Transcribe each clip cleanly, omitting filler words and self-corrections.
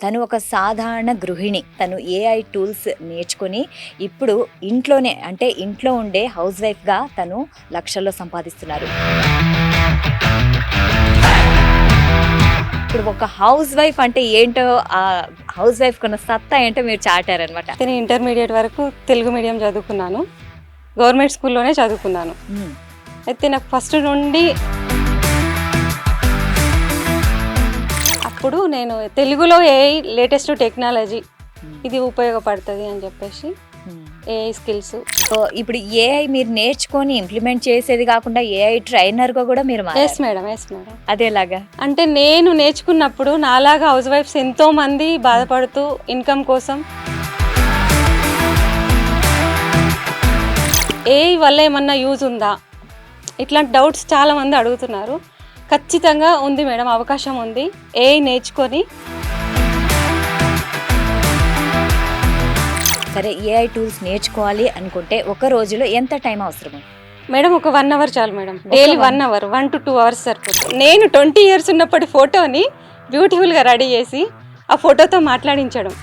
తను ఒక సాధారణ గృహిణి. తను ఏఐ టూల్స్ నేర్చుకొని ఇప్పుడు ఇంట్లోనే అంటే ఇంట్లో ఉండే హౌస్ వైఫ్‌గా తను లక్షల్లో సంపాదిస్తున్నారు. ఇప్పుడు ఒక హౌస్ వైఫ్ అంటే ఏంటో ఆ హౌస్ వైఫ్‌కున్న సత్తా ఏంటో మీరు చాటారనమాట. నేను ఇంటర్మీడియట్ వరకు తెలుగు మీడియం చదువుకున్నాను. గవర్నమెంట్ స్కూల్లోనే చదువుకున్నాను. అయితే నాకు ఫస్ట్ నుండి అప్పుడు నేను తెలుగులో ఏఐ లేటెస్ట్ టెక్నాలజీ ఇది ఉపయోగపడుతుంది అని చెప్పేసి ఏఐ స్కిల్స్. సో ఇప్పుడు ఏఐ మీరు నేర్చుకొని ఇంప్లిమెంట్ చేసేది కాకుండా ఏఐ ట్రైనర్‌గా కూడా మీరు ఎస్ మారారు. Madam, yes madam. అదేలాగా? అంటే నేను నేర్చుకున్నప్పుడు నాలాగా హౌస్ వైఫ్స్ ఎంతో మంది బాధపడుతూ ఇన్కమ్ కోసం ఏఐ వల్ల ఏమన్నా యూజ్ ఉందా, ఇట్లాంటి డౌట్స్ చాలా మంది అడుగుతున్నారు. ఖచ్చితంగా ఉంది మేడం, అవకాశం ఉంది. ఏఐ నేర్చుకొని సరే, ఏఐ టూల్స్ నేర్చుకోవాలి అనుకుంటే ఒక రోజులో ఎంత టైం అవసరము? మేడం ఒక 1 అవర్ చాలు madam. Daily 1 hour, 1 to 2 hours సరిపోతుంది. నేను 20 years ఉన్నప్పటి ఫోటోని బ్యూటిఫుల్గా రెడీ చేసి ఆ ఫోటోతో మాట్లాడించడం.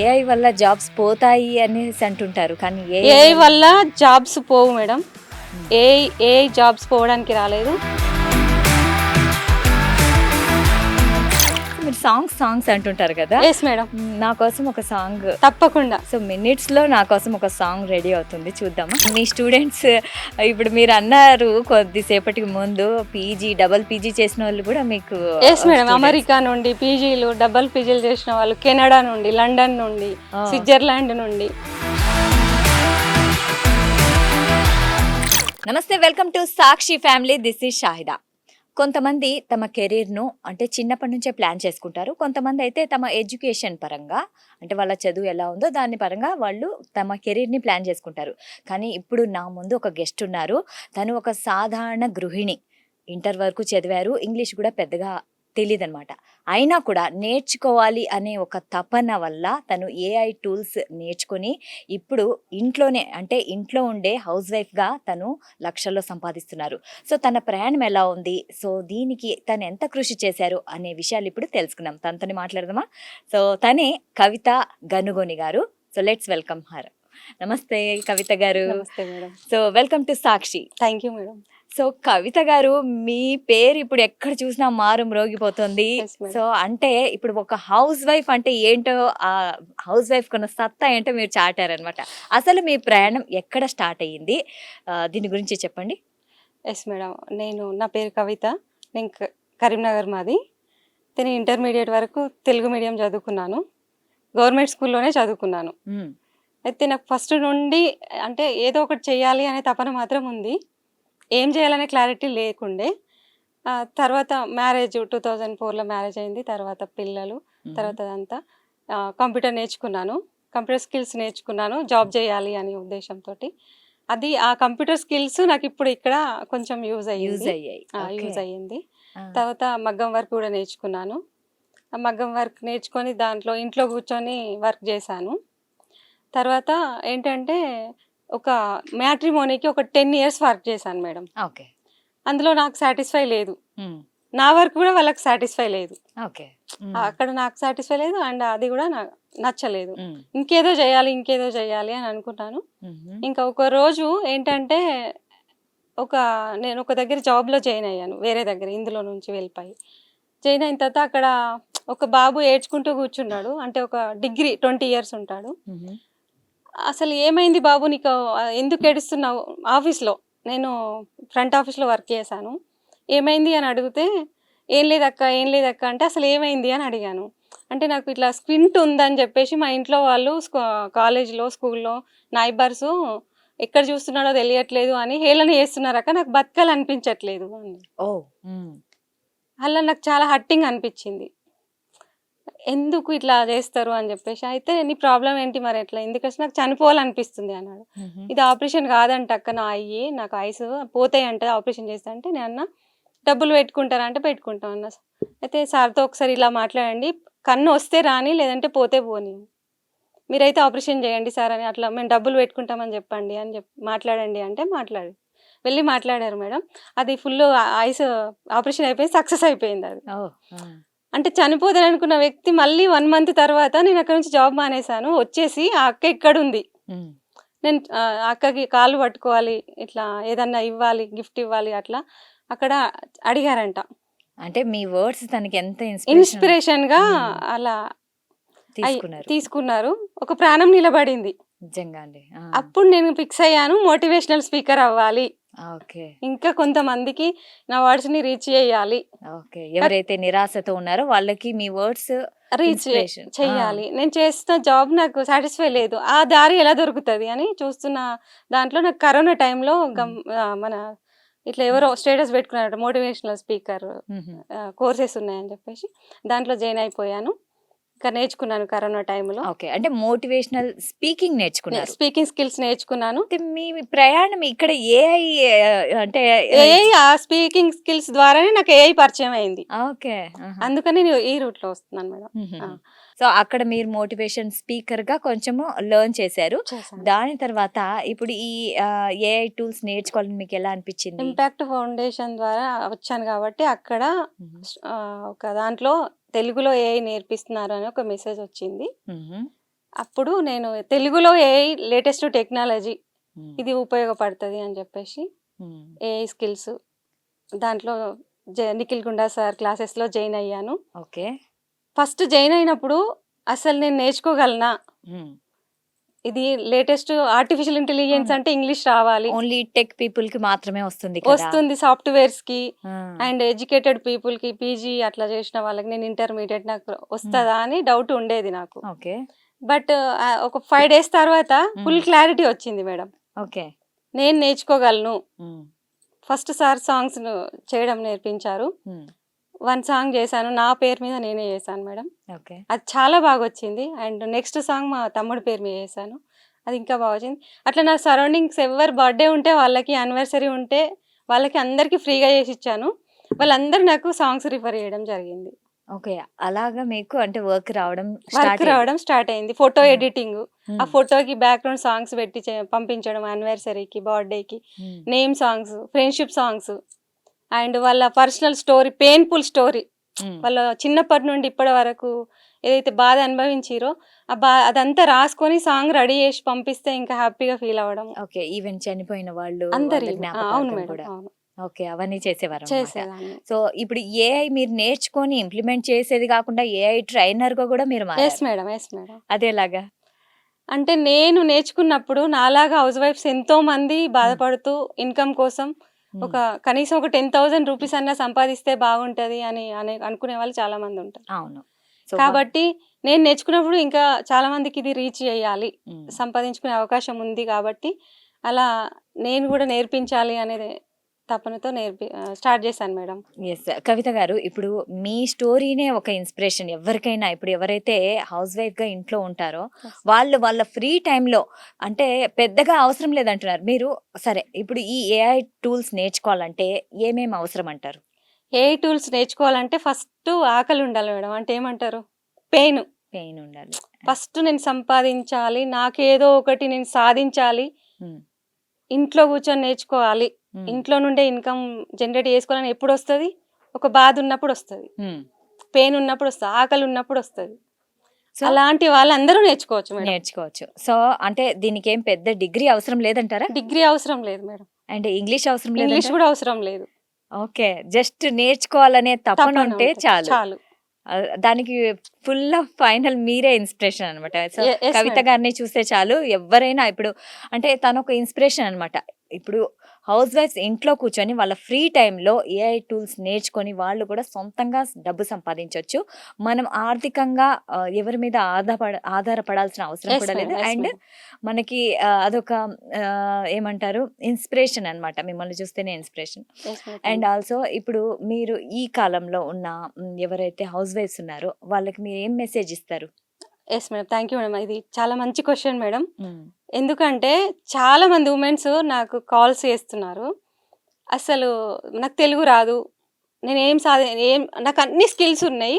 ఏఐ వల్ల జాబ్స్ పోతాయి అనేసి అంటుంటారు, కానీ ఏఐ వల్ల జాబ్స్ పోవు మేడం. ఏఐ జాబ్స్ పోవడానికి రాలేదు. మీరు సాంగ్స్ అంటుంటారు కదా? ఎస్ మేడం, నా కోసం ఒక సాంగ్ తప్పకుండా. సో మినిట్స్లో నా కోసం ఒక సాంగ్ రెడీ అవుతుంది, చూద్దామా? మీ స్టూడెంట్స్ ఇప్పుడు మీరు అన్నారు కొద్దిసేపటికి ముందు డబల్ పీజీ చేసిన వాళ్ళు కూడా మీకు ఎస్ మేడం, అమెరికా నుండి పీజీలు, డబల్ పీజీలు చేసిన వాళ్ళు, కెనడా నుండి, లండన్ నుండి, స్విట్జర్లాండ్ నుండి. నమస్తే, welcome to Sakshi family. This is Shahida. కొంతమంది తమ కెరీర్ను అంటే చిన్నప్పటి నుంచే ప్లాన్ చేసుకుంటారు. కొంతమంది అయితే తమ ఎడ్యుకేషన్ పరంగా అంటే వాళ్ళ చదువు ఎలా ఉందో దాని పరంగా వాళ్ళు తమ కెరీర్ని ప్లాన్ చేసుకుంటారు. కానీ ఇప్పుడు నా ముందు ఒక గెస్ట్ ఉన్నారు. తను ఒక సాధారణ గృహిణి. ఇంటర్ వరకు చదివారు. ఇంగ్లీష్ కూడా పెద్దగా తెలియదనమాట. అయినా కూడా నేర్చుకోవాలి అనే ఒక తపన వల్ల తను ఏఐ టూల్స్ నేర్చుకొని ఇప్పుడు ఇంట్లోనే అంటే ఇంట్లో ఉండే హౌస్ వైఫ్గా తను లక్షల్లో సంపాదిస్తున్నారు. సో తన ప్రయాణం ఎలా ఉంది, సో దీనికి తను ఎంత కృషి చేశారు అనే విషయాలు ఇప్పుడు తెలుసుకుందాం. తనతోని మాట్లాడదామా? సో తనే కవిత గనుగోని గారు. So let's welcome her. నమస్తే కవిత గారు. నమస్తే madam. So welcome to Sakshi. Thank you madam. So Kavitha గారు, మీ పేరు ఇప్పుడు ఎక్కడ చూసినా మారు మ్రోగిపోతుంది. సో అంటే ఇప్పుడు ఒక హౌస్ వైఫ్ అంటే ఏంటో ఆ హౌస్ వైఫ్ కొన్న సత్తా ఏంటో మీరు చాటారనమాట. అసలు మీ ప్రయాణం ఎక్కడ స్టార్ట్ అయ్యింది, దీని గురించి చెప్పండి. ఎస్ మేడం, నా పేరు కవిత. నేను కరీంనగర్ మాది. నేను ఇంటర్మీడియట్ వరకు తెలుగు మీడియం చదువుకున్నాను. గవర్నమెంట్ స్కూల్లోనే చదువుకున్నాను. అయితే నాకు ఫస్ట్ నుండి అంటే ఏదో ఒకటి చేయాలి అనే తపన మాత్రం ఉంది. ఏం చేయాలనే క్లారిటీ లేకుండే. తర్వాత మ్యారేజ్ 2004లో మ్యారేజ్ అయింది. తర్వాత పిల్లలు, తర్వాత అదంతా కంప్యూటర్ నేర్చుకున్నాను. కంప్యూటర్ స్కిల్స్ నేర్చుకున్నాను జాబ్ చేయాలి అనే ఉద్దేశంతో. అది ఆ కంప్యూటర్ స్కిల్స్ నాకు ఇప్పుడు ఇక్కడ కొంచెం యూజ్ అయ్యింది. తర్వాత మగ్గం వర్క్ కూడా నేర్చుకున్నాను. ఆ మగ్గం వర్క్ నేర్చుకొని దాంట్లో ఇంట్లో కూర్చొని వర్క్ చేశాను. తర్వాత ఏంటంటే ఒక మ్యాట్రిమోనీకి ఒక 10 years వర్క్ చేశాను మేడం. ఓకే. అందులో నాకు సాటిస్ఫై లేదు. నా వర్క్ కూడా వాళ్ళకి సాటిస్ఫై లేదు. ఓకే. అక్కడ నాకు సాటిస్ఫై లేదు అండ్ అది కూడా నాకు నచ్చలేదు. ఇంకేదో చేయాలి అని అనుకున్నాను. ఇంకా ఒక రోజు ఏంటంటే నేను ఒక దగ్గర జాబ్లో జాయిన్ అయ్యాను, వేరే దగ్గర, ఇందులో నుంచి వెళ్ళిపోయి జాయిన్ అయిన తర్వాత అక్కడ ఒక బాబు ఏడ్చుకుంటూ కూర్చున్నాడు. అంటే ఒక డిగ్రీ 20 years ఉంటాడు. అసలు ఏమైంది బాబు నీకు, ఎందుకు ఏడుస్తున్నావు? ఆఫీస్లో నేను ఫ్రంట్ ఆఫీస్లో వర్క్ చేశాను. ఏమైంది అని అడిగితే ఏం లేదక్క అంటే అసలు ఏమైంది అని అడిగాను. అంటే నాకు ఇట్లా స్క్వింట్ ఉందని చెప్పేసి మా ఇంట్లో వాళ్ళు కాలేజ్లో, స్కూల్లో నైబర్స్ ఎక్కడ చూస్తున్నాడో తెలియట్లేదు అని హేళన చేస్తున్నారక్క, నాకు బతకాలనిపించట్లేదు అని. అలా నాకు చాలా హట్టింగ్ అనిపించింది. ఎందుకు ఇట్లా చేస్తారు అని చెప్పేసి, అయితే నీ ప్రాబ్లం ఏంటి మరి ఎట్లా, ఎందుకంటే నాకు చనిపోవాలనిపిస్తుంది అన్నాడు. ఇది ఆపరేషన్ కాదంట అక్క, నాకు ఐస్ పోతాయి అంటే ఆపరేషన్ చేస్తా అంటే నేను అన్న డబ్బులు పెట్టుకుంటారా అంటే పెట్టుకుంటాం అన్న. అయితే సార్తో ఒకసారి ఇలా మాట్లాడండి, కన్ను వస్తే రాని లేదంటే పోతే పోని, మీరైతే ఆపరేషన్ చేయండి సార్ అని, అట్లా మేము డబ్బులు పెట్టుకుంటామని చెప్పండి అని మాట్లాడండి అంటే మాట్లాడి వెళ్ళి మాట్లాడారు మేడం. అది ఫుల్ ఐస్ ఆపరేషన్ అయిపోయింది, సక్సెస్ అయిపోయింది అది. ఓ అంటే చనిపోదని అనుకున్న వ్యక్తి మళ్ళీ 1 మంత్ తర్వాత నేను అక్కడ నుంచి జాబ్ మానేశాను. వచ్చేసి ఆ అక్క ఇక్కడుంది. నేను ఆ అక్కకి కాళ్ళు పట్టుకోవాలి, ఇట్లా ఏదన్నా ఇవ్వాలి, గిఫ్ట్ ఇవ్వాలి అట్లా అక్కడ అడిగారంట. అంటే మీ వర్డ్స్ తనకి ఎంత ఇన్స్పిరేషన్‌గా అలా తీసుకున్నారు. ఒక ప్రాణం నిలబడింది. నిజంగా అండి. అప్పుడు నేను ఫిక్స్ అయ్యాను, మోటివేషనల్ స్పీకర్ అవ్వాలి. ఓకే. ఇంకా కొంతమందికి నా వర్డ్స్‌ని రీచ్ చేయాలి. ఓకే. ఎవరైతే నిరాశతో ఉన్నారో వాళ్ళకి మీ వర్డ్స్ రీచ్ చేయాలి. నేను చేస్తున్న జాబ్ నాకు సాటిస్ఫై లేదు. ఆ దారి ఎలా దొరుకుతది అని చూస్తున్న దాంట్లో నాకు కరోనా టైంలో మన ఇట్లా ఎవరో స్టేటస్ పెట్టుకున్నారట, మోటివేషనల్ స్పీకర్ కోర్సెస్ ఉన్నాయని చెప్పేసి దాంట్లో జాయిన్ అయిపోయాను. ఇంకా నేర్చుకున్నాను కరోనా టైంలో. ఓకే. అంటే మోటివేషనల్ స్పీకింగ్ నేర్చుకున్నారు. స్పీకింగ్ స్కిల్స్ నేర్చుకున్నాను. మీ ప్రయాణం ఇక్కడ ఏఐ అంటే ఏఐ ఆ స్పీకింగ్ స్కిల్స్ ద్వారానే నాకు ఏఐ పరిచయం అయింది. ఓకే. అందుకని నేను ఈ రూట్ లో వస్తున్నాను మేడం. సో అక్కడ మీరు మోటివేషన్ స్పీకర్ గా కొంచెము లెర్న్ చేశారు. దాని తర్వాత ఇప్పుడు ఈ ఏఐ టూల్స్ నేర్చుకోవాలని మీకు ఎలా అనిపించింది? ఇంపాక్ట్ ఫౌండేషన్ ద్వారా వచ్చాను కాబట్టి అక్కడ ఒక దాంట్లో తెలుగులో ఏఐ నేర్పిస్తున్నారు అని ఒక మెసేజ్ వచ్చింది. అప్పుడు నేను తెలుగులో ఏఐ లేటెస్ట్ టెక్నాలజీ ఇది ఉపయోగపడుతుంది అని చెప్పేసి ఏఐ స్కిల్స్ దాంట్లో నిఖిల్ గుండా సార్ క్లాసెస్లో జాయిన్ అయ్యాను. ఓకే. ఫస్ట్ జాయిన్ అయినప్పుడు అసలు నేను నేర్చుకోగలనా, ఇది లేటెస్ట్ ఆర్టిఫిషియల్ ఇంటెలిజెన్స్ అంటే ఇంగ్లీష్ రావాలి, ఓన్లీ టెక్ పీపుల్ కి మాత్రమే వస్తుంది, సాఫ్ట్వేర్స్ కి అండ్ ఎడ్యుకేటెడ్ పీపుల్ కి, పీజీ అట్లా చేసిన వాళ్ళకి, నేను ఇంటర్మీడియట్ నాకు వస్తుందా అని డౌట్ ఉండేది నాకు. ఓకే. బట్ ఒక 5 days తర్వాత ఫుల్ క్లారిటీ వచ్చింది మేడం. ఓకే. నేను నేర్చుకోగలను. ఫస్ట్ సార్ సాంగ్స్ చేయడం నేర్పించారు. 1 సాంగ్ చేశాను, నా పేరు మీద నేనే చేశాను మేడం. అది చాలా బాగా వచ్చింది. అండ్ నెక్స్ట్ సాంగ్ మా తమ్ముడి పేరు మీద చేశాను, అది ఇంకా బాగా వచ్చింది. అట్లా నా సరౌండింగ్స్ ఎవరు బర్త్డే ఉంటే వాళ్ళకి, యానివర్సరీ ఉంటే వాళ్ళకి అందరికీ ఫ్రీగా చేసి ఇచ్చాను. వాళ్ళందరూ నాకు సాంగ్స్ రిఫర్ చేయడం జరిగింది. ఓకే. అలాగా మీకు అంటే వర్క్ రావడం స్టార్ట్ అయింది. ఫోటో ఎడిటింగ్, ఆ ఫోటోకి బ్యాక్గ్రౌండ్ సాంగ్స్ పెట్టి పంపించడం, యానివర్సరీకి, బర్త్డేకి, name songs, friendship songs and వాళ్ళ పర్సనల్ స్టోరీ, పెయిన్ఫుల్ స్టోరీ, వాళ్ళ చిన్నప్పటి నుండి ఇప్పటి వరకు ఏదైతే బాధ అనుభవించారో అదంతా రాసుకొని సాంగ్ రెడీ చేసి పంపిస్తే ఇంకా హ్యాపీగా ఫీల్ అవ్వడం. ఓకే. ఈవెన్ చనిపోయిన వాళ్ళు అందరి. అవును మేడం. ఓకే. అవన్నీ చేసేవారు. సో ఇప్పుడు ఏఐ మీరు నేర్చుకొని ఇంప్లిమెంట్ చేసేది కాకుండా ఏఐ ట్రైనర్ గా కూడా మీరు మేడం. అదేలాగా అంటే నేను నేర్చుకున్నప్పుడు నాలాగా హౌస్ వైఫ్స్ ఎంతో మంది బాధపడుతూ ఇన్కమ్ కోసం ఒక కనీసం ఒక 10,000 రూపీస్ అన్నా సంపాదిస్తే బాగుంటది అని అనుకునే వాళ్ళు చాలా మంది ఉంటారు. అవును. కాబట్టి నేను నేర్చుకున్నప్పుడు ఇంకా చాలా మందికి ఇది రీచ్ చేయాలి, సంపాదించుకునే అవకాశం ఉంది కాబట్టి అలా నేను కూడా నేర్పించాలి అనేది తపనతో స్టార్ట్ చేశాను మేడం. ఎస్ కవిత గారు, ఇప్పుడు మీ స్టోరీనే ఒక ఇన్స్పిరేషన్ ఎవరికైనా. ఇప్పుడు ఎవరైతే హౌస్ వైఫ్ గా ఇంట్లో ఉంటారో వాళ్ళు వాళ్ళ ఫ్రీ టైంలో అంటే పెద్దగా అవసరం లేదంటున్నారు మీరు. సరే, ఇప్పుడు ఈ ఏఐ టూల్స్ నేర్చుకోవాలంటే ఏమేమి అవసరం అంటారు? ఏఐ టూల్స్ నేర్చుకోవాలంటే ఫస్ట్ ఆకలి ఉండాలి మేడం. అంటే ఏమంటారు, పెయిన్ ఉండాలి. ఫస్ట్ నేను సంపాదించాలి, నాకేదో ఒకటి నేను సాధించాలి, ఇంట్లో కూర్చొని నేర్చుకోవాలి, ఇంట్లో నుండే ఇన్కమ్ జనరేట్ చేసుకోవాలని ఎప్పుడు వస్తుంది? ఒక బాధ ఉన్నప్పుడు వస్తుంది, పెయిన్ ఉన్నప్పుడు వస్తుంది, ఆకలి ఉన్నప్పుడు వస్తుంది. అలాంటి వాళ్ళందరూ నేర్చుకోవచ్చు. సో అంటే దీనికి ఏం పెద్ద డిగ్రీ అవసరం లేదంటారా? డిగ్రీ అవసరం లేదు మేడం. అంటే ఇంగ్లీష్ అవసరం లేదు, ఇంగ్లీష్ కూడా అవసరం లేదు. ఓకే. జస్ట్ నేర్చుకోవాలనే తపన ఉంటే చాలు. దానికి ఫుల్ ఆఫ్ ఫైనల్ మీరే ఇన్స్పిరేషన్ అనమాట. సో కవిత గారిని చూస్తే చాలు ఎవరైనా ఇప్పుడు అంటే తను ఒక ఇన్స్పిరేషన్ అనమాట. ఇప్పుడు హౌస్ వైఫ్స్ ఇంట్లో కూర్చొని వాళ్ళ ఫ్రీ టైంలో ఏఐ టూల్స్ నేర్చుకొని వాళ్ళు కూడా సొంతంగా డబ్బు సంపాదించవచ్చు. మనం ఆర్థికంగా ఎవరి మీద ఆధారపడాల్సిన అవసరం కూడా లేదు. అండ్ మనకి అదొక ఏమంటారు, ఇన్స్పిరేషన్ అనమాట. మిమ్మల్ని చూస్తేనే ఇన్స్పిరేషన్. అండ్ ఆల్సో ఇప్పుడు మీరు ఈ కాలంలో ఉన్న ఎవరైతే హౌస్ వైఫ్స్ ఉన్నారో వాళ్ళకి మీరు ఏం మెసేజ్ ఇస్తారు? Yes madam, thank you madam. ఇది చాలా మంచి క్వశ్చన్ మేడం. ఎందుకంటే చాలా మంది ఉమెన్స్ నాకు కాల్స్ చేస్తున్నారు, అసలు నాకు తెలుగు రాదు, నేను నాకు అన్ని స్కిల్స్ ఉన్నాయి,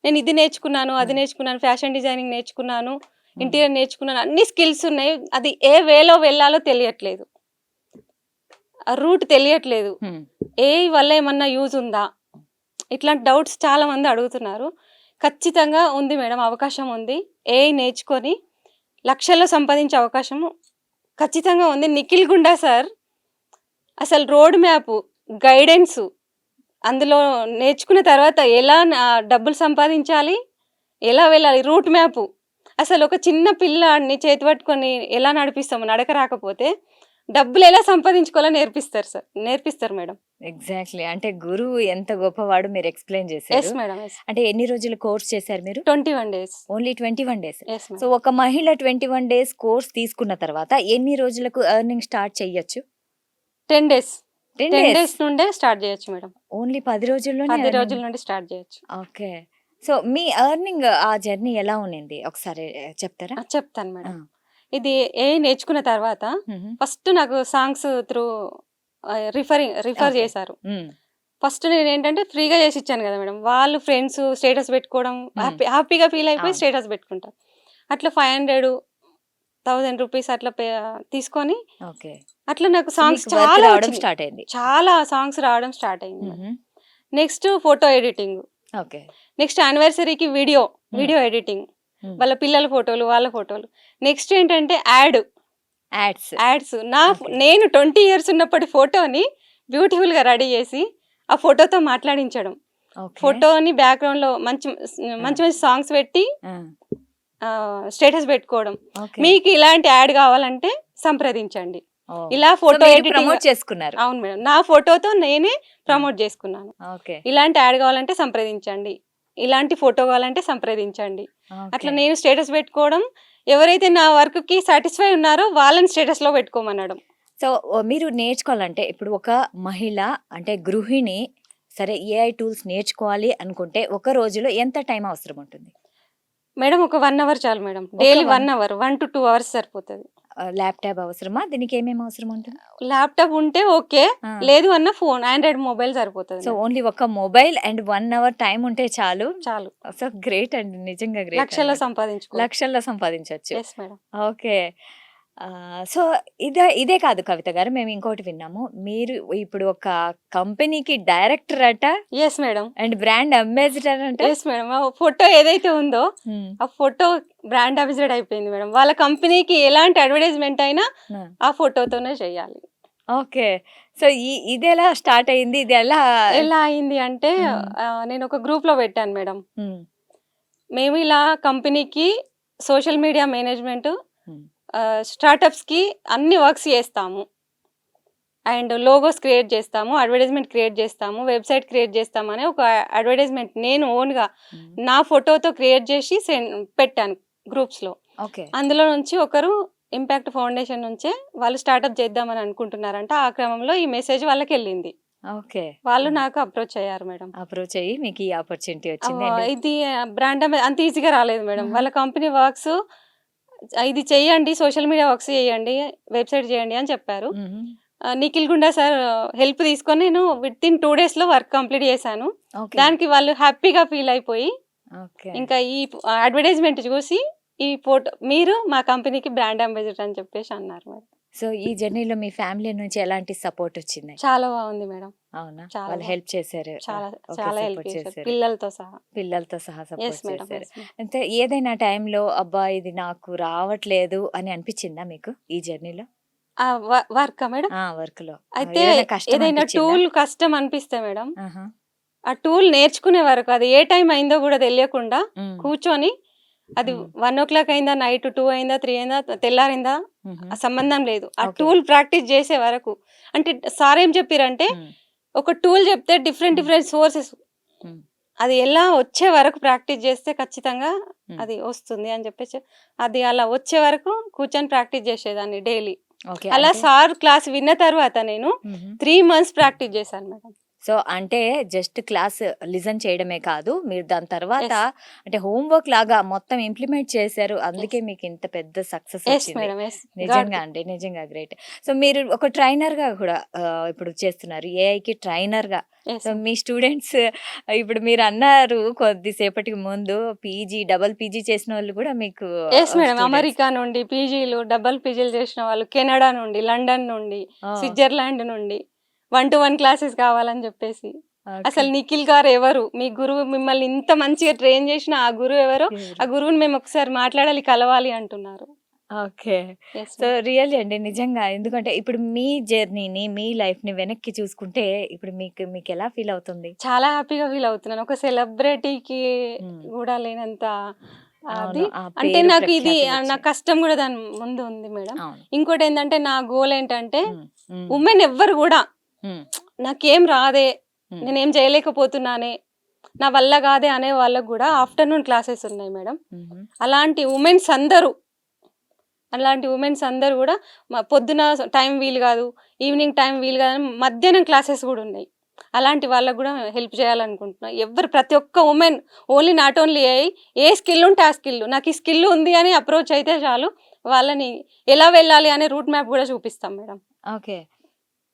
నేను ఇది నేర్చుకున్నాను, అది నేర్చుకున్నాను, ఫ్యాషన్ డిజైనింగ్ నేర్చుకున్నాను, ఇంటీరియర్ నేర్చుకున్నాను, అన్ని స్కిల్స్ ఉన్నాయి, అది ఏ వేలో వెళ్ళాలో తెలియట్లేదు. ఆ రూట్ తెలియట్లేదు, ఏఐ వల్ల ఏమన్నా యూజ్ ఉందా, ఇట్లాంటి డౌట్స్ చాలా మంది అడుగుతున్నారు. ఖచ్చితంగా ఉంది మేడం, అవకాశం ఉంది. ఏఐ నేర్చుకొని లక్షల్లో సంపాదించే అవకాశం ఖచ్చితంగా ఉంది. నిఖిల్ గుండా సార్ అసలు రోడ్ మ్యాప్, గైడెన్స్ అందులో నేర్చుకున్న తర్వాత ఎలా డబ్బులు సంపాదించాలి, ఎలా వెళ్ళాలి, రూట్ మ్యాప్. అసలు ఒక చిన్న పిల్లాడిని చేతి పట్టుకొని ఎలా నడిపిస్తాము, నడక రాకపోతే డబ్బులు ఎలా సంపాదించుకోవాలో నేర్పిస్తారు మేడం. ఎగ్జాక్ట్లీ. అంటే గురువు ఎంత గొప్పవాడు మీరు ఎక్స్ప్లెయిన్ చేశారు. Yes madam. అంటే ఎన్ని రోజులు కోర్స్ చేశారు మీరు? 21 days. Only 21 days. Yes so madam. ఒక మహిళ 21 days కోర్స్ తీసుకున్న తర్వాత ఎన్ని రోజులకు ఎర్నింగ్ స్టార్ట్ చేయొచ్చు? 10 days. 10 10 days. days నుండే స్టార్ట్ చేయొచ్చు మేడం. ఓన్లీ 10 రోజుల్లోనే 10 earning? రోజుల నుండి స్టార్ట్ చేయొచ్చు. ఓకే. సో మీ ఎర్నింగ్ ఆ జర్నీ ఎలా ఉన్నింది ఒకసారి చెప్తారా? చెప్తాను మేడం. ఇది నేర్చుకున్న తర్వాత ఫస్ట్ నాకు సాంగ్స్ త్రూ రిఫర్ చేశారు. ఫస్ట్ నేను ఏంటంటే ఫ్రీగా చేసి ఇచ్చాను కదా మేడం, వాళ్ళు ఫ్రెండ్స్ స్టేటస్ పెట్టుకోవడం, హ్యాపీగా ఫీల్ అయిపోయి స్టేటస్ పెట్టుకుంటారు. అట్లా 500-1000 రూపీస్ అట్లా తీసుకొని అట్లా నాకు సాంగ్స్ చాలా సాంగ్స్ రావడం స్టార్ట్ అయింది. నెక్స్ట్ ఫోటో ఎడిటింగ్, నెక్స్ట్ యానివర్సరీకి వీడియో ఎడిటింగ్, వాళ్ళ పిల్లల ఫోటోలు, వాళ్ళ ఫోటోలు. నెక్స్ట్ ఏంటంటే యాడ్స్. నేను 20 years ఉన్నప్పటి ఫోటోని బ్యూటిఫుల్ గా రెడీ చేసి ఆ ఫోటోతో మాట్లాడించడం, ఫోటోని బ్యాక్గ్రౌండ్ లో మంచి మంచి సాంగ్స్ పెట్టి స్టేటస్ పెట్టుకోవడం. మీకు ఇలాంటి యాడ్ కావాలంటే సంప్రదించండి. ఇలా ఫోటో ప్రమోట్ చేసుకున్నారు. అవును మేడం, నా ఫోటోతో నేనే ప్రమోట్ చేసుకున్నాను. ఇలాంటి యాడ్ కావాలంటే సంప్రదించండి, ఇలాంటి ఫోటో కావాలంటే సంప్రదించండి. అట్లా నేను స్టేటస్ పెట్టుకోవడం, ఎవరైతే నా వర్క్ కి సాటిస్ఫై ఉన్నారో వాళ్ళని స్టేటస్ లో పెట్టుకోమనడం. సో మీరు నేర్చుకోవాలంటే ఇప్పుడు ఒక మహిళ అంటే గృహిణి సరే ఏఐ టూల్స్ నేర్చుకోవాలి అనుకుంటే ఒక రోజులో ఎంత టైం అవసరం ఉంటుంది మేడం? ఒక 1 hour చాలు madam. Daily 1 hour, 1 to 2 hours సరిపోతుంది. ల్యాప్టాప్ అవసరమా? దీనికి ఏమేమి అవసరం ఉంటుంది? ల్యాప్టాప్ ఉంటే ఓకే, లేదు అన్న ఫోన్, ఆండ్రాయిడ్ మొబైల్ సరిపోతుంది. సో ఓన్లీ ఒక మొబైల్ అండ్ 1 hour టైం ఉంటే చాలు. సో గ్రేట్ అండి, నిజంగా గ్రేట్. లక్షల్లో సంపాదించవచ్చు. ఓకే. సో ఇదే కాదు కవిత గారు, మేము ఇంకోటి విన్నాము, మీరు ఇప్పుడు ఒక కంపెనీకి డైరెక్టర్ అట. Yes madam. And brand ambassador అంటే. Yes madam. ఆ ఫోటో ఏదైతే ఉందో ఆ ఫోటో బ్రాండ్ అంబాసిడర్ అయిపోయింది మేడం. వాళ్ళ కంపెనీకి ఎలాంటి అడ్వర్టైజ్మెంట్ అయినా ఆ ఫోటోతోనే చేయాలి. ఓకే. సో ఇది ఎలా స్టార్ట్ అయింది? ఇది ఎలా అయింది అంటే నేను ఒక గ్రూప్ లో పెట్టాను మేడం. మేము ఇలా కంపెనీకి సోషల్ మీడియా మేనేజ్మెంట్, స్టార్టప్స్ కి అన్ని వర్క్స్ చేస్తాము, అండ్ లోగోస్ క్రియేట్ చేస్తాము, అడ్వర్టైజ్మెంట్ క్రియేట్ చేస్తాము, వెబ్సైట్ క్రియేట్ చేస్తాము అనే ఒక అడ్వర్టైజ్మెంట్ నేను ఓన్గా నా ఫోటోతో క్రియేట్ చేసి పెట్టాను గ్రూప్స్లో. అందులో నుంచి ఒకరు ఇంపాక్ట్ ఫౌండేషన్ నుంచే వాళ్ళు స్టార్ట్అప్ చేద్దామని అనుకుంటున్నారంట. ఆ క్రమంలో ఈ మెసేజ్ వాళ్ళకి వెళ్ళింది. వాళ్ళు నాకు అప్రోచ్ అయ్యారు మేడం. అప్రోచ్ అయ్యి మీకు ఈ ఆపర్చునిటీ వచ్చింది. ఇది బ్రాండ్ అంత ఈజీగా రాలేదు మేడం. వాళ్ళ కంపెనీ వర్క్స్ ఇది చెయ్యండి, సోషల్ మీడియా వర్క్స్ చేయండి, వెబ్సైట్ చేయండి అని చెప్పారు. నిఖిల్ గుండా సార్ హెల్ప్ తీసుకొని నేను విత్ ఇన్ 2 days లో వర్క్ కంప్లీట్ చేశాను. దానికి వాళ్ళు హ్యాపీగా ఫీల్ అయిపోయి ఇంకా ఈ అడ్వర్టైజ్మెంట్ చూసి ఈ ఫోటో మీరు మా కంపెనీకి బ్రాండ్ అంబాసిడర్ అని చెప్పేసి అన్నారు మేడం. సో ఈ జర్నీలో మీ ఫ్యామిలీ నుంచి ఎలాంటి సపోర్ట్ వచ్చింది? చాలా బాగుంది మేడం. అవునా? వాళ్ళు హెల్ప్ చేశారు? చాలా హెల్ప్ చేశారు, పిల్లలతో సహా సపోర్ట్ చేశారు. అంటే ఏదైనా టైంలో అబ్బా ఇది నాకు రావట్లేదు అని అనిపించిందా మీకు ఈ జర్నీలో? వర్క్ మేడం, వర్క్ లో అయితే ఏదైనా టూల్ కష్టం అనిపిస్తే మేడం, ఆ టూల్ నేర్చుకునే వరకు అది ఏ టైం అయిందో కూడా తెలియకుండా కూర్చొని, అది 1 o'clock అయిందా, నైట్ 2 అయిందా, 3 అయిందా, తెల్లారిందా, ఆ సంబంధం లేదు. ఆ టూల్ ప్రాక్టీస్ చేసే వరకు. అంటే సార్ ఏం చెప్పారంటే ఒక టూల్ చెప్తే డిఫరెంట్ సోర్సెస్, అది ఎలా వచ్చే వరకు ప్రాక్టీస్ చేస్తే ఖచ్చితంగా అది వస్తుంది అని చెప్పేసి, అది అలా వచ్చే వరకు కూర్చొని ప్రాక్టీస్ చేసేదాన్ని డైలీ. అలా సార్ క్లాస్ విన్న తర్వాత నేను 3 months ప్రాక్టీస్ చేశాను మేడం. సో అంటే జస్ట్ క్లాస్ లిజన్ చేయడమే కాదు, మీరు దాని తర్వాత ఎస్ అంటే హోంవర్క్ లాగా మొత్తం ఇంప్లిమెంట్ చేశారు. ఎస్ అందుకే మీకు ఇంత పెద్ద సక్సెస్ ఎస్ వచ్చింది. మేడం ఎస్ గాడ్ నిజంగా అండి. నిజంగా గ్రేట్. సో మీరు ఒక ట్రైనర్‌గా కూడా ఇప్పుడు చేస్తున్నారు. ఏఐకి ట్రైనర్‌గా. ఎస్ సో మీ స్టూడెంట్స్ ఇప్పుడు మీరన్నారు కొద్దిసేపటికి ముందు డబుల్ పీజీ చేసినోళ్ళు కూడా మీకు ఎస్ మేడం స్టూడెంట్స్. అమెరికా నుండి పీజీలు డబల్ పీజీలు చేసిన వాళ్ళు, కెనడా నుండి, లండన్ నుండి, ఆ! స్విట్జర్లాండ్ నుండి 1-to-1 క్లాసెస్ కావాలని చెప్పేసి. ఓకే. అసలు నిఖిల్ గారు ఎవరు, మీ గురువు మిమ్మల్ని ఇంత మంచిగా ట్రైన్ చేసిన ఆ గురువు ఎవరో, ఆ ఎవరు? గురువుని మేము ఒకసారి మాట్లాడాలి, కలవాలి అంటున్నారు. Okay. Yes so madam really అండి. నిజంగా. ఎందుకంటే ఇప్పుడు మీ జర్నీని, మీ లైఫ్‌ని వెనక్కి చూసుకుంటే ఇప్పుడు మీకెలా ఫీల్ అవుతుంది? చాలా హ్యాపీగా ఫీల్ అవుతున్నాను. ఒక సెలబ్రిటీకి హ్మ్. కూడా లేనంత అది. అవును. ఆ అంటే పేరు నాకు ఇది ప్రఖ్యాతులు నా వచ్చాయి. కష్టం కూడా దాని ముందు ఉంది మేడం. అవును. ఇంకోటి ఏంటంటే నా గోల్ ఏంటంటే హ్మ్. హ్మ్. ఉమెన్ ఎవ్వరు కూడా హ్మ్. నాకేం రాదే, హ్మ్. నేనేం చేయలేకపోతున్నానే, నా వల్ల కాదే అనే వాళ్ళకు కూడా ఆఫ్టర్నూన్ క్లాసెస్ ఉన్నాయి మేడం. హుహు. అలాంటి ఉమెన్స్ అందరూ కూడా పొద్దున టైం వీలు కాదు, ఈవినింగ్ టైం వీలు కాదు, మధ్యాహ్నం క్లాసెస్ కూడా ఉన్నాయి. అలాంటి వాళ్ళకు కూడా హెల్ప్ చేయాలనుకుంటున్నా. ప్రతి ఒక్క women only not only A skill ఉంటే ఆ స్కిల్, నాకు ఈ స్కిల్ ఉంది అని అప్రోచ్ అయితే చాలు, వాళ్ళని ఎలా వెళ్ళాలి అనే రూట్ మ్యాప్ కూడా చూపిస్తాం మేడం. ఓకే.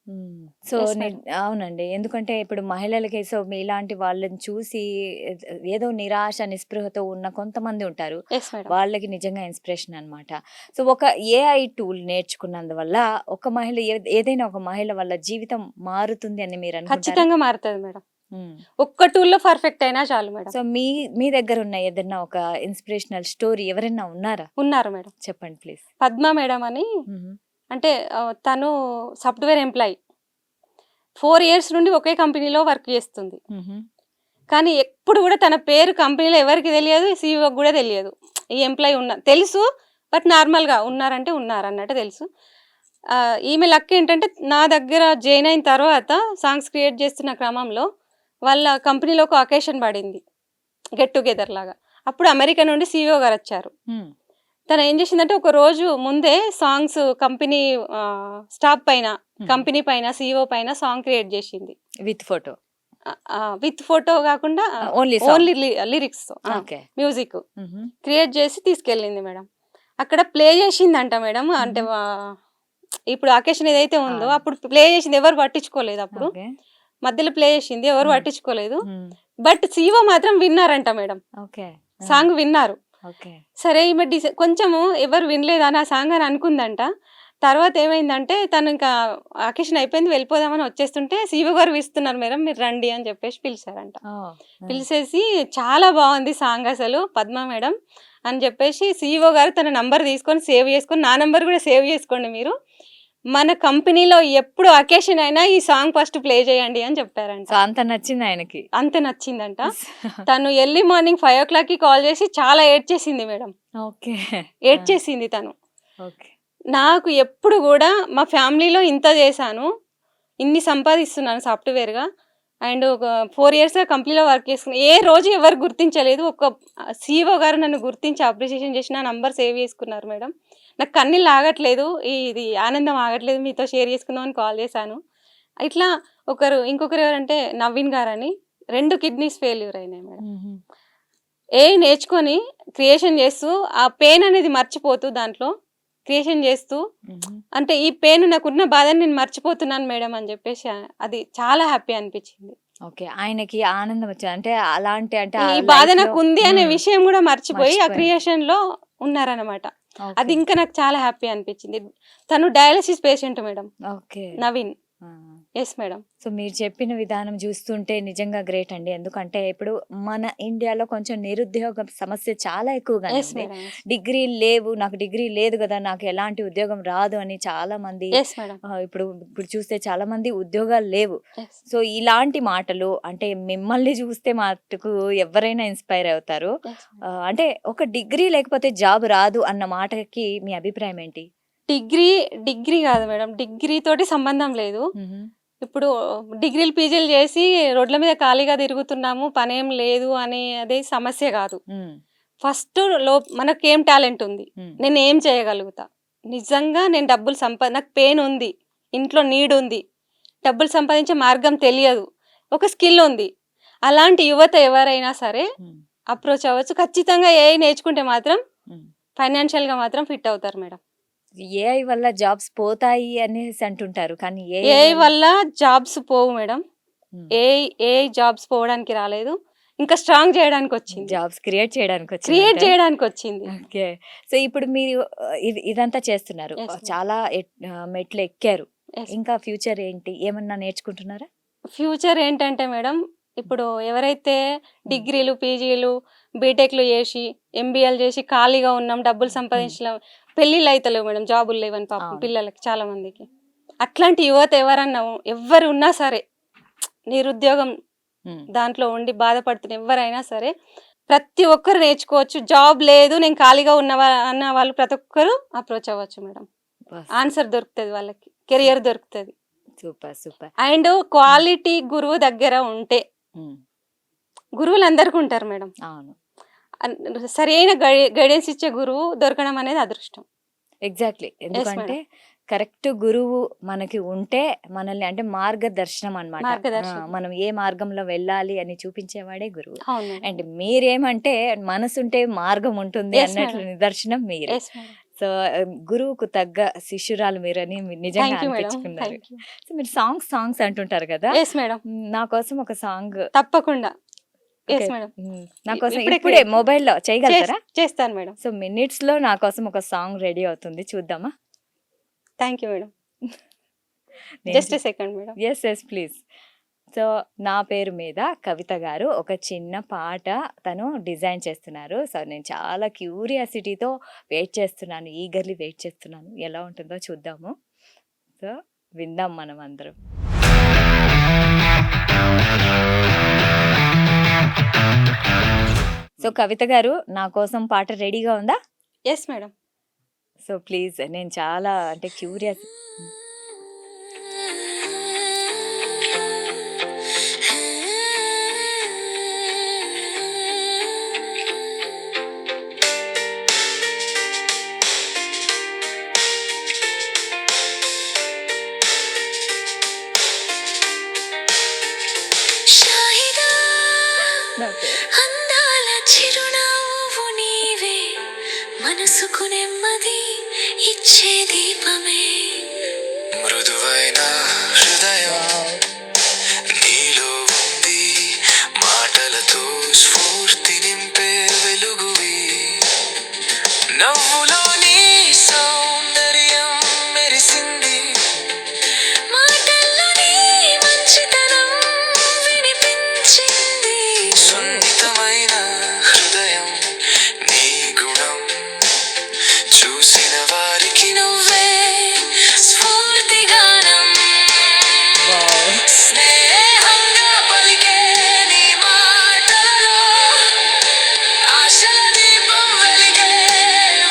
హ్మ్. సో ఎస్ మేడం అవునండి. ఎందుకంటే ఇప్పుడు మహిళలకి సో మీలాంటి వాళ్ళని చూసి ఏద్ ఏదో నిరాశ, నిస్పృహతో ఉన్న కొంతమంది ఉంటారు. ఎస్ మేడం వాళ్ళకి నిజంగా ఇన్స్పిరేషన్ అన్నమాట. సో ఒక ఏఐ టూల్ నేర్చుకున్నందువల్ల ఒక మహిళ ఏదైనా ఒక మహిళ వాళ్ళ జీవితం మారుతుంది అని మీరు అనుకుంటారా? ఖచ్చితంగా మారుతుంది మేడం. హ్మ్. ఒక్క టూల్లో పర్ఫెక్ట్ అయినా చాలు మేడం. సో మీ దగ్గర ఉన్న ఏదైనా ఒక ఇన్స్పిరేషనల్ స్టోరీ ఎవరైనా ఉన్నారా? ఉన్నారు మేడం. చెప్పండి ప్లీజ్. పద్మ మేడం అని, హుహు. అంటే తను సాఫ్ట్వేర్ ఎంప్లాయీ, 4 years నుండి ఒకే కంపెనీలో వర్క్ చేస్తుంది. హుహు. కానీ ఎప్పుడు కూడా తన పేరు కంపెనీలో ఎవరికి తెలియదు, సీఈఓకి కూడా తెలియదు. ఈ ఎంప్లాయీ తెలుసు, బట్ నార్మల్గా ఉన్నారంటే ఉన్నారు అన్నట్టు తెలుసు. ఈమె లక్ ఏంటంటే నా దగ్గర జాయిన్ అయిన తర్వాత సాంగ్స్ క్రియేట్ చేస్తున్న క్రమంలో వాళ్ళ కంపెనీలో ఒక అకేషన్ పడింది, గెట్ టుగెదర్ లాగా. అప్పుడు అమెరికా నుండి సీఈఓ గారు వచ్చారు. హ్మ్. తను ఏం చేసిందంటే ఒక రోజు ముందే సాంగ్స్ కంపెనీ స్టాఫ్ పైన, హ్మ్. కంపెనీ పైన, సీఈఓ పైన సాంగ్ క్రియేట్ చేసింది. With photo. విత్ ఫోటో కాకుండా only song. Only lyrics, okay. Music హుహు. క్రియేట్ చేసి తీసుకెళ్ళింది మేడం. అక్కడ ప్లే చేసిందంట మేడం. అంటే హుహు. ఇప్పుడు అకేషన్ ఏదైతే ఉందో అవును. అప్పుడు ప్లే చేసింది, ఎవరు పట్టించుకోలేదు. అప్పుడు ఓకే. మధ్యలో ప్లే చేసింది, ఎవరు హ్మ్. పట్టించుకోలేదు. హ్మ్. బట్ సీఈఓ మాత్రం విన్నారంట మేడం, ఓకే. ఆ! సాంగ్ విన్నారు. ఓకే. సరే ఈమె కొంచెము ఎవరు వినలేదా నా సాంగ్ అని అనుకుందంట. తర్వాత ఏమైందంటే తను ఇంకా అకేషన్ అయిపోయింది, వెళ్ళిపోదామని వచ్చేస్తుంటే సీఈఓ గారు పిలుస్తున్నారు మేడం, మీరు రండి అని చెప్పేసి పిలిచారంట. ఓహ్! ఆ! పిలిచేసి చాలా బాగుంది సాంగ్ అసలు పద్మ మేడం అని చెప్పేసి సీఈఓ గారు తన నంబర్ తీసుకొని సేవ్ చేసుకొని, నా నంబర్ కూడా సేవ్ చేసుకోండి మీరు, మన కంపెనీలో ఎప్పుడు అకేషన్ అయినా ఈ సాంగ్ ఫస్ట్ ప్లే చేయండి అని చెప్పారంట. సో అంత నచ్చింది ఆయనకి. అంత నచ్చిందంట. తను ఎర్లీ మార్నింగ్ 5 o'clockకి కాల్ చేసి చాలా ఏడ్చేసింది మేడం. ఓకే. ఆ! ఏడ్చేసింది తను. ఓకే. నాకు ఎప్పుడు కూడా మా ఫ్యామిలీలో ఇంత చేశాను, ఇన్ని సంపాదిస్తున్నాను సాఫ్ట్వేర్గా, అండ్ ఒక 4 yearsగా కంపెనీలో వర్క్ చేసుకుని ఏ రోజు ఎవరు గుర్తించలేదు. ఒక సీఈఓ గారు నన్ను గుర్తించి అప్రిషియేషన్ చేసి నా నంబర్ సేవ్ చేసుకున్నారు మేడం. నాకు కన్నీళ్ళు ఆగట్లేదు, ఇది ఆనందం ఆగట్లేదు, మీతో షేర్ చేసుకుందామని కాల్ చేశాను. ఇట్లా ఇంకొకరు ఎవరంటే నవీన్ గారని, 2 కిడ్నీస్ ఫెయిల్యూర్ అయినాయి మేడం. హుహు. నేర్చుకొని క్రియేషన్ చేస్తూ ఆ పెయిన్ అనేది మర్చిపోతూ దాంట్లో క్రియేషన్ చేస్తూ, హుహు. అంటే ఈ పెయిన్ నాకున్న బాధని నేను మర్చిపోతున్నాను మేడం అని చెప్పేసి అది చాలా హ్యాపీ అనిపించింది. ఓకే. ఆయనకి ఆనందం వచ్చింది. అంటే అలాంటి అంటే ఆ ఈ బాధ లైఫ్‌లో నాకు ఉంది అనే విషయం కూడా మర్చిపోయి ఆ మర్చిపోయింది. క్రియేషన్‌లో ఉన్నారనమాట. అది ఓకే. ఇంకా నాకు చాలా హ్యాపీ అనిపించింది. తను dialysis patient madam, okay. Naveen. ఆ! Yes madam. సో మీరు చెప్పిన విధానం చూస్తుంటే నిజంగా గ్రేట్ అండి. ఎందుకంటే ఇప్పుడు మన ఇండియాలో కొంచెం నిరుద్యోగ సమస్య చాలా ఎక్కువగానే ఎస్ ఉంది. మేడం. డిగ్రీలు లేవు, నాకు డిగ్రీ లేదు గదా! నాకు ఎలాంటి ఉద్యోగం రాదు అని చాలామంది ఎస్ మేడం. ఇప్పుడు చూస్తే చాలామంది ఉద్యోగాలు లేవు. ఎస్ సో ఇలాంటి మాటలు అంటే మిమ్మల్ని చూస్తే మటుకు ఎవరైనా ఇన్‌స్పైర్ అవుతారు. ఎస్. అంటే ఒక డిగ్రీ లేకపోతే జాబ్ రాదు అన్న మాటకి మీ అభిప్రాయం ఏంటి? డిగ్రీ కాదు మేడం, డిగ్రీ తోటి సంబంధం లేదు. హుహు. ఇప్పుడు డిగ్రీలు, పీజీలు చేసి రోడ్ల మీద ఖాళీగా తిరుగుతున్నాము, పనేం లేదు అనేది సమస్య కాదు. హ్మ్. ఫస్ట్ మనకేం టాలెంట్ ఉంది, హ్మ్. నేనేం చేయగలుగుతా, నిజంగా నేను డబ్బులు నాకు పెయిన్ ఉంది, ఇంట్లో నీడ్ ఉంది, డబ్బులు సంపాదించే మార్గం తెలియదు, ఒక స్కిల్ ఉంది. అలాంటి యువత ఎవరైనా సరే అప్రోచ్ అవ్వచ్చు. ఖచ్చితంగా ఏఐ నేర్చుకుంటే మాత్రం ఫైనాన్షియల్‌గా మాత్రం ఫిట్ అవుతారు మేడం. ఏఐ వల్ల జాబ్స్ పోతాయి అనేసి అంటుంటారు. కానీ ఏఐ వల్ల జాబ్స్ పోవు మేడం. ఏఐ జాబ్స్ పోవడానికి రాలేదు. ఇంకా స్ట్రాంగ్ చేయడానికి వచ్చింది. జాబ్స్ క్రియేట్ చేయడానికి క్రియేట్ చేయడానికి వచ్చింది. ఓకే. సో ఇప్పుడు మీరు ఇదంతా చేస్తున్నారు. Yes, ma'am. చాలా మెట్లు ఎక్కారు. Yes. ఇంకా ఫ్యూచర్ ఏంటి? ఏమన్నా నేర్చుకుంటున్నారా? ఫ్యూచర్ ఏంటంటే మేడం, ఇప్పుడు ఎవరైతే డిగ్రీలు, పీజీలు, బీటెక్‌లు చేసి, ఎంబీఏలు చేసి ఖాళీగా ఉన్నాం, డబ్బులు సంపాదించలేం, పెళ్ళిళ్ళు అయితలేవు మేడం, జాబులు లేవని పాపం అవును. పిల్లలకి చాలా మందికి. అట్లాంటి యువత ఎవ్వరు ఉన్నా సరే, నిరుద్యోగం దాంట్లో ఉండి బాధపడుతున్న ఎవరైనా సరే ప్రతి ఒక్కరు నేర్చుకోవచ్చు. జాబ్ లేదు, నేను ఖాళీగా అన్న వాళ్ళు ప్రతి ఒక్కరు అప్రోచ్ అవ్వచ్చు మేడం. ఆన్సర్ దొరుకుతుంది వాళ్ళకి, కెరియర్ దొరుకుతుంది. Super super. అండ్ క్వాలిటీ గురువు దగ్గర ఉంటే, గురువులు అందరికీ ఉంటారు మేడం, అవును, సరైన గైడెన్స్ ఇచ్చే గురువు దొరకడం అనేది అదృష్టం. ఎగ్జాక్ట్లీ. ఎందుకంటే కరెక్ట్ గురువు మనకి ఉంటే మనల్ని అంటే మార్గదర్శనం అన్నమాట. మార్గదర్శనం. మనం ఏ మార్గంలో వెళ్ళాలి అని చూపించేవాడే గురువు. అవును మేడం. అండ్ మీరేమంటే మనసుంటే మార్గం ఉంటుంది Yes, అన్నట్లు madam. నిదర్శనం మీరు. Yes, madam. సో గురువుకు తగ్గ శిష్యురాలు మీరని నిజంగా Thank you, madam. అనిపించుకున్నారు. Thank you. So మీరు సాంగ్స్ అంటుంటారు కదా, Yes, madam. నా కోసం ఒక సాంగ్. తప్పకుండా. Yes, madam. నా కోసం ఇప్పుడే ఇప్పుడే మొబైల్లో చేయగలుగుతారా? చేస్తాను మేడం. సో మినిట్స్ లో నా కోసం ఒక సాంగ్ రెడీ అవుతుంది, చూద్దామా? Thank you madam. Just second madam. Yes please. So నా పేరు మీద కవిత గారు ఒక చిన్న పాట తను డిజైన్ చేస్తున్నారు. సో నేను చాలా క్యూరియాసిటీతో వెయిట్ చేస్తున్నాను, ఈగర్లీ వెయిట్ చేస్తున్నాను, ఎలా ఉంటుందో చూద్దాము. సో విందాం మనం అందరం. సో కవిత గారు, నా కోసం పాట రెడీగా ఉందా? Yes madam. సో ప్లీజ్, నేను చాలా అంటే క్యూరియస్. అందాల చిరునవ్వు నీవే, మనసుకు నెమ్మది ఇచ్చే దీపమే, మృదువైన హృదయం నీలో ఉంది, మాటలతో స్ఫూర్తి నింపే వెలుగువి, నవ్వులో నీ సౌందర్యం మెరిసింది, మాటల్లో నీ మంచితనం వినిపించింది, సున్నితమైన హృదయం నీ గుణం, చూసిన వారికి నువ్వే స్ఫూర్తిగానం, స్నేహంగా పలికే నీ మాటలలో, ఆశల దీపం వెలిగే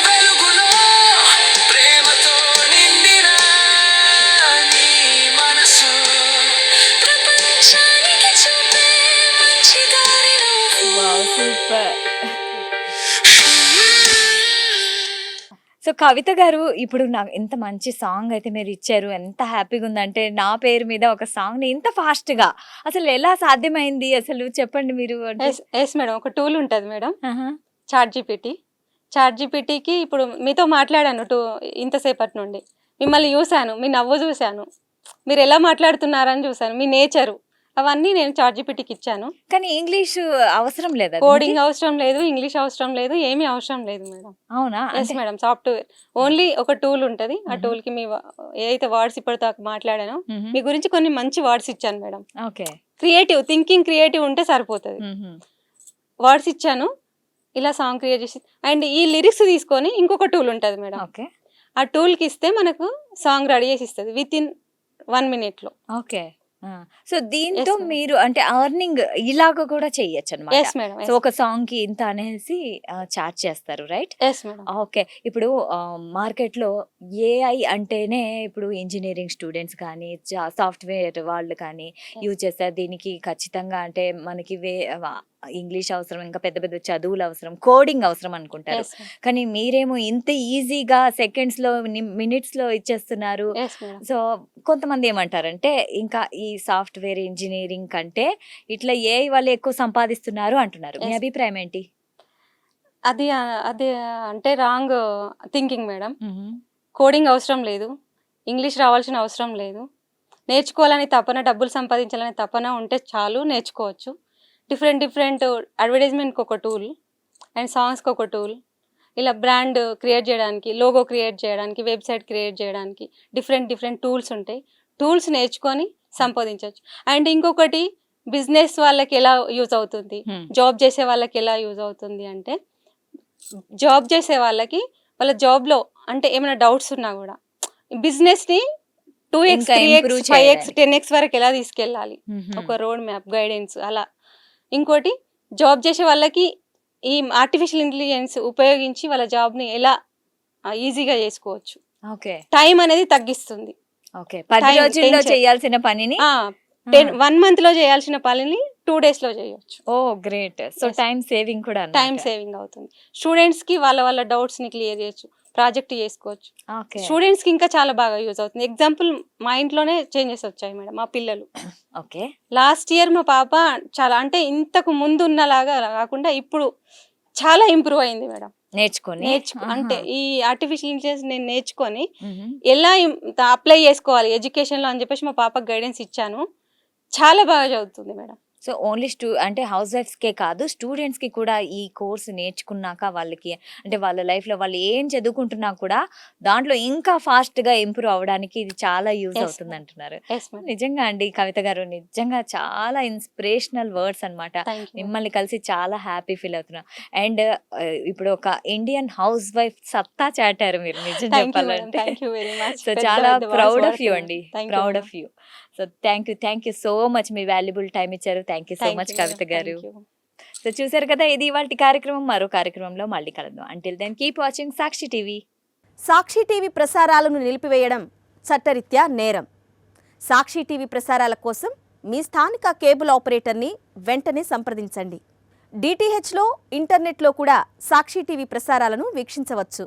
వెలుగులో, ప్రేమతో నిండిన నీ మనసు, ప్రపంచానికి చూపే మంచి దారి నువ్వు. సూపర్. సో కవిత గారు, ఇప్పుడు నాకు ఇంత మంచి సాంగ్ అయితే మీరు ఇచ్చారు, ఎంత హ్యాపీగా ఉందంటే నా పేరు మీద ఒక సాంగ్ ఇంత ఫాస్ట్ గా అసలు ఎలా సాధ్యమైంది అసలు చెప్పండి మీరు. అంటే ఎస్ మేడం, ఒక టూల్ ఉంటుంది మేడం, ఆహా. చాట్ జీపీటీకి ఇప్పుడు మీతో మాట్లాడాను ఇంతసేపటి నుండి, మిమ్మల్ని చూశాను, మీ నవ్వు చూశాను, మీరు ఎలా మాట్లాడుతున్నారని చూశాను, మీ నేచరు, అవన్నీ నేను చాట్ జీపీటీకి ఇచ్చాను. కానీ ఇంగ్లీష్ అవసరం లేదా? కోడింగ్ అవసరం లేదు, ఇంగ్లీష్ అవసరం లేదు, ఏమీ అవసరం లేదు మేడం. అవునా? ఎస్ మేడం, సాఫ్ట్వేర్ ఓన్లీ ఒక టూల్ ఉంటుంది. ఆ టూల్ కి మీ ఏదైతే వర్డ్స్ ఇప్పటిదాకా మాట్లాడానో మీ గురించి కొన్ని మంచి వర్డ్స్ ఇచ్చాను మేడం. ఓకే. క్రియేటివ్ ఉంటే సరిపోతుంది. వర్డ్స్ ఇచ్చాను, ఇలా సాంగ్ క్రియేట్ చేసి, అండ్ ఈ లిరిక్స్ తీసుకొని ఇంకొక టూల్ ఉంటుంది మేడం, ఓకే. ఆ టూల్కి ఇస్తే మనకు సాంగ్ రెడీ చేసి ఇస్తుంది విత్ ఇన్ 1 minute లో. ఓకే. సో దీంతో Yes, madam. మీరు అంటే అర్నింగ్ ఇలాగ కూడా చెయ్యొచ్చు అనమాట. Yes madam. సో ఒక సాంగ్ కి ఇంత అనేసి చార్జ్ చేస్తారు, రైట్? Yes madam. ఓకే. ఇప్పుడు మార్కెట్లో ఏఐ అంటేనే ఇప్పుడు ఇంజనీరింగ్ స్టూడెంట్స్ కానీ సాఫ్ట్వేర్ వాళ్ళు కానీ యూజ్ చేస్తారు. దీనికి ఖచ్చితంగా అంటే మనకి ఇంగ్లీష్ అవసరం, ఇంకా పెద్ద పెద్ద చదువులు అవసరం, కోడింగ్ అవసరం అనుకుంటారు. Yes madam. కానీ మీరేమో ఇంత ఈజీగా సెకండ్స్‌లో, మినిట్స్‌లో ఇచ్చేస్తున్నారు. Yes madam. సో, కొంతమంది ఏమంటారంటే, ఇంకా ఈ సాఫ్ట్‌వేర్ ఇంజినీరింగ్ కంటే ఇట్లా ఏఐ వల్ల ఎక్కువ సంపాదిస్తున్నారు అంటున్నారు. Me yes. అభిప్రాయం ఏంటి? అది అది అంటే రాంగ్ థింకింగ్ మేడం. కోడింగ్ అవసరం లేదు, ఇంగ్లీష్ రావాల్సిన అవసరం లేదు. నేర్చుకోవాలని తపన, డబ్బులు సంపాదించాలనే తపన ఉంటే చాలు, నేర్చుకోవచ్చు. డిఫరెంట్ అడ్వర్టైజ్మెంట్కి ఒక టూల్ అండ్ సాంగ్స్కి ఒక టూల్, ఇలా బ్రాండ్ క్రియేట్ చేయడానికి, లోగో క్రియేట్ చేయడానికి, వెబ్సైట్ క్రియేట్ చేయడానికి డిఫరెంట్ టూల్స్ ఉంటాయి. టూల్స్ నేర్చుకొని సంపాదించవచ్చు. అండ్ ఇంకొకటి, బిజినెస్ వాళ్ళకి ఎలా యూజ్ అవుతుంది, జాబ్ చేసే వాళ్ళకి ఎలా యూజ్ అవుతుంది అంటే, జాబ్ చేసే వాళ్ళకి వాళ్ళ జాబ్లో అంటే ఏమైనా డౌట్స్ ఉన్నా కూడా బిజినెస్ని 2x, ఇంకా 3x, improve 5x, చేయడానికి. 10x వరకు ఎలా తీసుకెళ్ళాలి, ఒక రోడ్ మ్యాప్, గైడెన్స్ అలా. ఇంకోటి, జాబ్ చేసే వాళ్ళకి ఈ ఆర్టిఫిషియల్ ఇంటెలిజెన్స్ ఉపయోగించి వాళ్ళ జాబ్ని ఎలా ఈజీగా చేసుకోవచ్చు. ఓకే. టైం అనేది తగ్గిస్తుంది. ఓకే. 10 Time, రోజుల్లో tension. చేయాల్సిన పనిని 1 monthలో చేయాల్సిన పనిని 2 daysలో చేయవచ్చు. Great. So, Yes. Time saving కూడా టైం అన్నమాట. సేవింగ్ అవుతుంది. స్టూడెంట్స్కి వాళ్ళ డౌట్స్ని క్లియర్ చేయొచ్చు, ప్రాజెక్ట్ చేసుకోవచ్చు. ఓకే. స్టూడెంట్స్కి ఇంకా చాలా బాగా యూజ్ అవుతుంది. ఎగ్జాంపుల్, మా ఇంట్లోనే చేంజెస్ వచ్చాయి మేడం. మా పిల్లలు ఓకే. లాస్ట్ ఇయర్ మా పాప చాలా అంటే ఇంతకు ముందు ఉన్నలాగా కాకుండా ఇప్పుడు చాలా ఇంప్రూవ్ అయింది మేడం. నేర్చుకొని అంటే ఈ ఆర్టిఫిషియల్ ఇంటెలిజెన్స్ నేను నేర్చుకొని మ్మ్. ఎలా అప్లై చేసుకోవాలి ఎడ్యుకేషన్లో అని చెప్పేసి మా పాపకు గైడెన్స్ ఇచ్చాను. చాలా బాగా చదువుతుంది మేడం. సో, ఓన్లీ అంటే హౌస్ వైఫ్స్కే కాదు, స్టూడెంట్స్కి కూడా ఈ కోర్స్ నేర్చుకున్నాక వాళ్ళకి అంటే వాళ్ళ లైఫ్లో వాళ్ళు ఏం చదువుకుంటున్నా కూడా దాంట్లో ఇంకా ఫాస్ట్గా ఇంప్రూవ్ అవ్వడానికి ఇది చాలా యూజ్ Yes, అవుతుంది అంటున్నారు. Yes madam. నిజంగా అండి కవిత గారు, నిజంగా చాలా ఇన్స్పిరేషనల్ వర్డ్స్ అన్నమాట. Thank you. మిమ్మల్ని కలిసి చాలా హ్యాపీ ఫీల్ అవుతున్నా. అండ్ ఇప్పుడు ఒక ఇండియన్ హౌస్ వైఫ్ సత్తా చాటారు మీరు, నిజం థ్యాంక్ యూ మేడం. చెప్పాలంటే. Thank you very much. So, చాలా ప్రౌడ్ ఆఫ్ యూ అండి, proud of you. So, thank you so much, me valuable time ఇచ్చారు. థ్యాంక్ యూ సో మచ్ కవిత గారు. సో, చూసారు కదా, ఇది ఇవాల్టి కార్యక్రమం. మరో కార్యక్రమంలో మళ్ళీ కలుద్దాం. అంటిల్ దెన్ కీప్ వాచింగ్ సాక్షి టీవీ. సాక్షి టీవీ ప్రసారాలను నిలిపివేయడం చట్టరీత్యా నేరం. సాక్షి టీవీ ప్రసారాల కోసం మీ స్థానిక కేబుల్ ఆపరేటర్ని వెంటనే సంప్రదించండి. డిటిహెచ్లో, ఇంటర్నెట్లో కూడా సాక్షి టీవీ ప్రసారాలను వీక్షించవచ్చు.